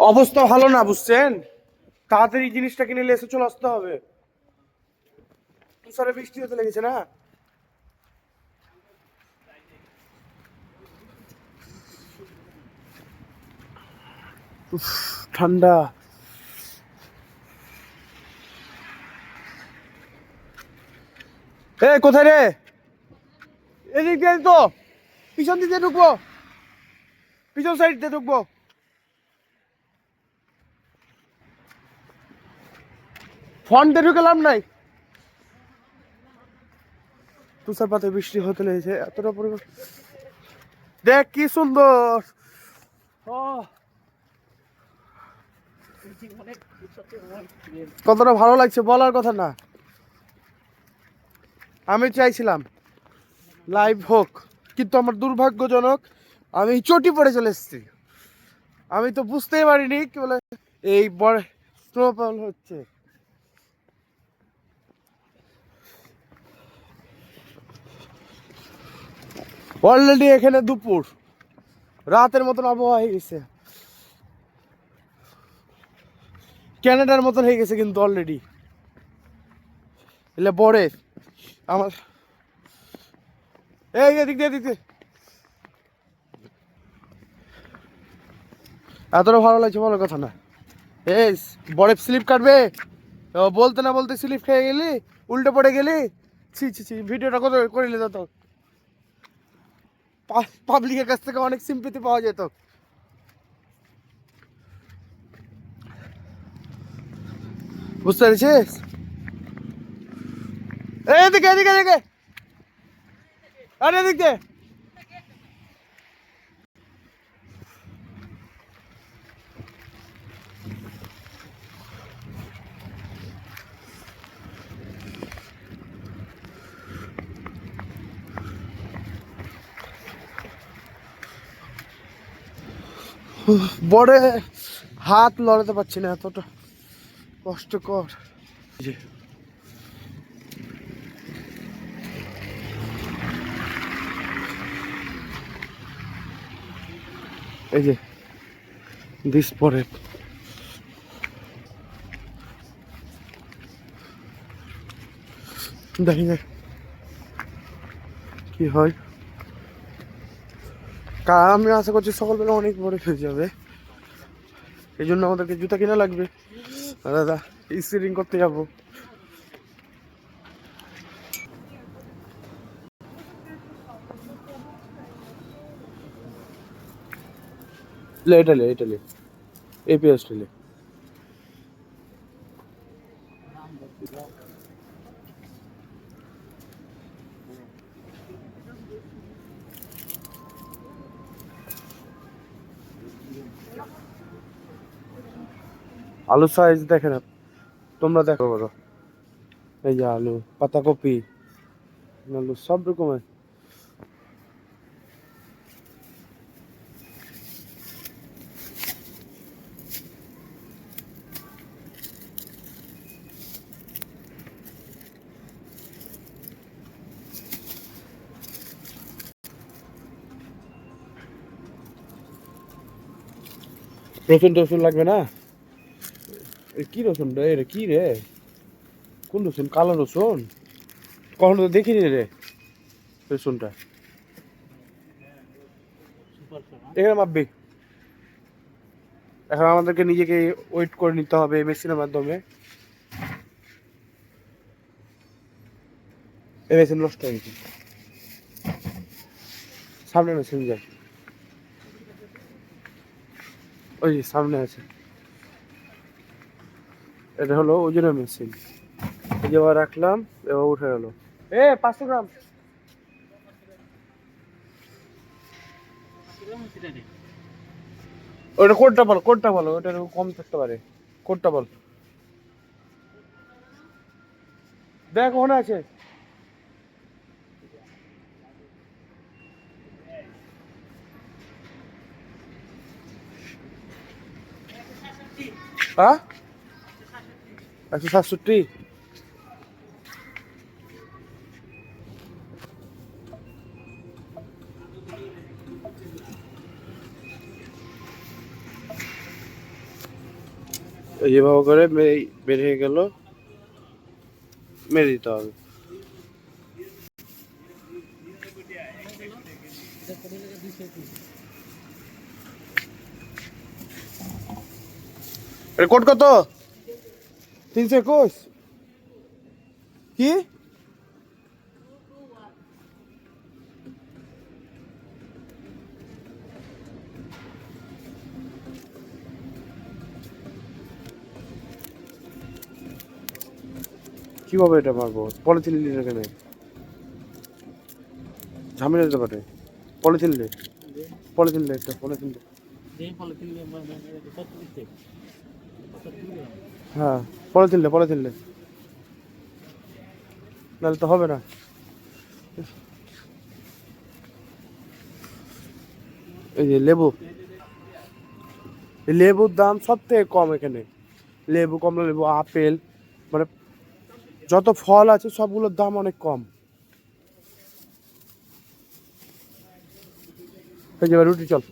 অবস্থা ভালো না, বুঝছেন? তাড়াতাড়ি জিনিসটা কিনে এসে চলে আসতে হবে। তুষারে বৃষ্টি হতে লেগেছে না? উফ, ঠান্ডা। এ কোথায় রে? এদিক দিয়ে তো, পিছন দিকে ঢুকবো, পিছন সাইড দিয়ে ঢুকবো। ফ্রন্টে ঢুকে লাভ নাই। তুষারপাতে বৃষ্টি হতে লেগেছে, এতটা পরিমাণ। দেখ কি সুন্দর। কতটা ভালো লাগছে বলার কথা না। আমি চাইছিলাম লাইভ হোক, কিন্তু আমার দুর্ভাগ্যজনক আমি চটি পড়ে চলে এসেছি। আমি তো বুঝতেই পারিনি কি বলে এই বড় স্নোফল হচ্ছে। অলরেডি এখানে দুপুর, রাতের মতন আবহাওয়া হয়ে গেছে, ক্যানাডার মতন হয়ে গেছে কিন্তু অলরেডি। এলে বড়ে আমার এই এদিক দিয়ে, এদিক দিয়ে এতটা ভালো লাগছে বলার কথা না। এই বরফ স্লিপ কাটবে, বলতে না বলতে স্লিপ খেয়ে গেলি, উল্টে পড়ে গেলি। ছি ছি ছি, ভিডিওটা কত করে নিত তো, পাবলিকের কাছ থেকে অনেক সিম্পেথি পাওয়া যেত। বুঝতে পেরেছিস? এদিকে এদিকে এদিকে, আরে এদিকে। বড়ে হাত লড়াতে পারছি না, এতটা কষ্টকর। এই যে দিস পরে দেখি না কি হয়। আমি আশা করছি সকালবেলা অনেক বড় হয়ে যাবে, এই জন্য আমাদেরকে জুতা কিনা লাগবে। দাদা স্কেটিং করতে যাবো। এটা লে, এটা লে, এই পেঁয়াজটা লে। আলু সাইজ দেখে না, তোমরা দেখো বড়। এই যে আলু, পাতাকপি, আলু সব রকমের। রসুন টসুন লাগবে না? কি রসুন রে, এটা কি রে? কোন রসুন? কালো রসুন? কখনো তো দেখিনি রে রসুনটা। এখানে মাপবি, এখন আমাদেরকে নিজেকে ওয়েট করে নিতে হবে মেশিনের মাধ্যমে। এই মেশিন নষ্ট হয়ে গেছে, সামনে মেশিন যায়, ওই সামনে আছে। এটা হলো ওজনের মেশিন। এই যে আবার রাখলাম, এবার উঠে গেল। 500 গ্রাম। ওটা কোডটা বলো, কোডটা বলো, ওটা কম থাকতে পারে। কোডটা বল, দেখ ওখানে আছে। হ্যাঁ, 167। যেভাবে করে বের হয়ে গেল, মেরে দিতে হবে। কোড কত? 321 কি? কিভাবে এটা মারবো? পলিথিন নিলে কেন? ঝামেলা দিতে পারে। পলিথিন লে, পলিথিন লে, একটা পলিথিন লে। হ্যাঁ, পলিথিন লে, পলিথিন লে, নাহলে তো হবে না। এই যে লেবু, এই লেবুর দাম সব থেকে কম এখানে। লেবু, কমলা লেবু, আপেল, মানে যত ফল আছে সবগুলোর দাম অনেক কম। এই যে রুটি চল,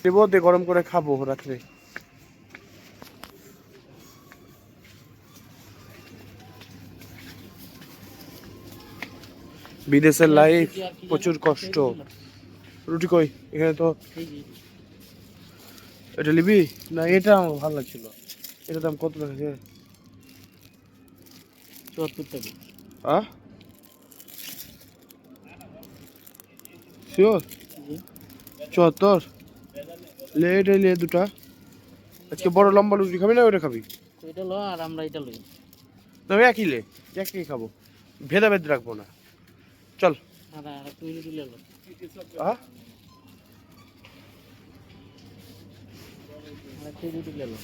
লেবু দিয়ে গরম করে খাবো রাত্রে। বিদেশের লাইফ প্রচুর কষ্ট। রুটি কই? এখানে তো। এটা নিবি না? এটা আমার ভালো লাগছিল। এটার দাম কত টাকা? 74 টাকা। আহ, শিওর? 74? লে এটা লে দুটা। আজকে বড় লম্বা রুটি খাবি না ওটা খাবি? এটা লো আর আমরা এটা লই। না একই লে, একই খাবো, ভেদাভেদ রাখবো না। চল। আর তুই রুটি লে লো। আহ, আর তুই রুটি লে লো।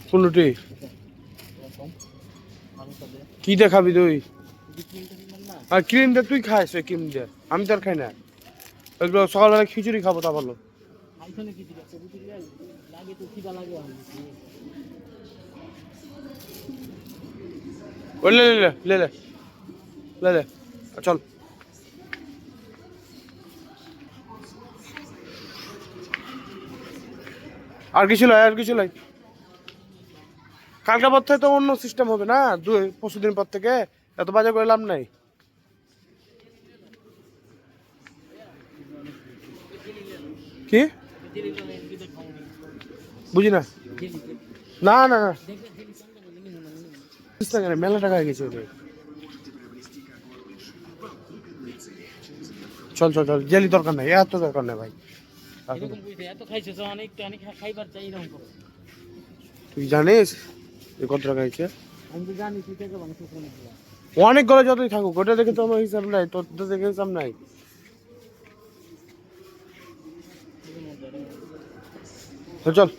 কোন রুটি? ভালো খাবে। কি দিয়ে খাবি তুই? না আর ক্রিম দিয়ে তুই খাইস, ওই ক্রিম দিয়ে। আমি তো আর খাই না ওইগুলো। সকালবেলা খিচুড়ি খাবো, তা ভালো। আইছনে কি দিছে? রুটি লাগে তো খিদা লাগে আমি। ওই লে লে লে লে লে লে লে, চল। আর কিছু লাই, আর কিছু লাই। কালকে পর থেকে তো অন্য সিস্টেম হবে না, পরশু দিন পর থেকে। এত বাজার করে লাভ নাই। কি বুঝি না? না না না, মেলা টাকা হয়ে গেছে ওদের। চল চল চল, জেলি দরকার নাই, এত দরকার নাই ভাই। এত খাইছিস অনেক, অনেক খাইবার চাই এরকম করে। তুই জানিস কত টাকা হয়েছে? আমি তো জানি তুই থেকে মানুষ অনেক গলে যতই থাকুক, ওটা দেখে তো আমার হিসাব নাই, তোর দেখে হিসাব নাই। চল।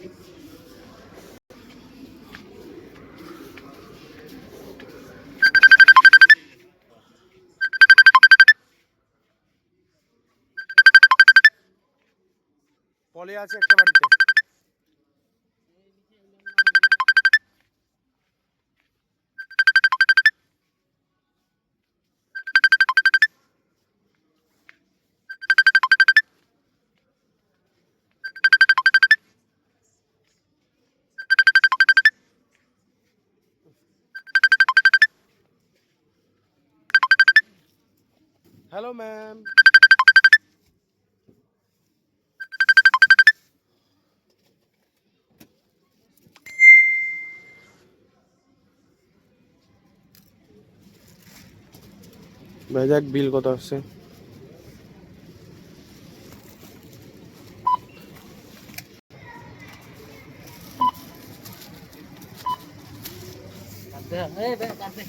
পলি আছে একটা বাড়িতে। Hello ma'am. ভাই দেখ বিল কত আসছে। এই বে কাটতে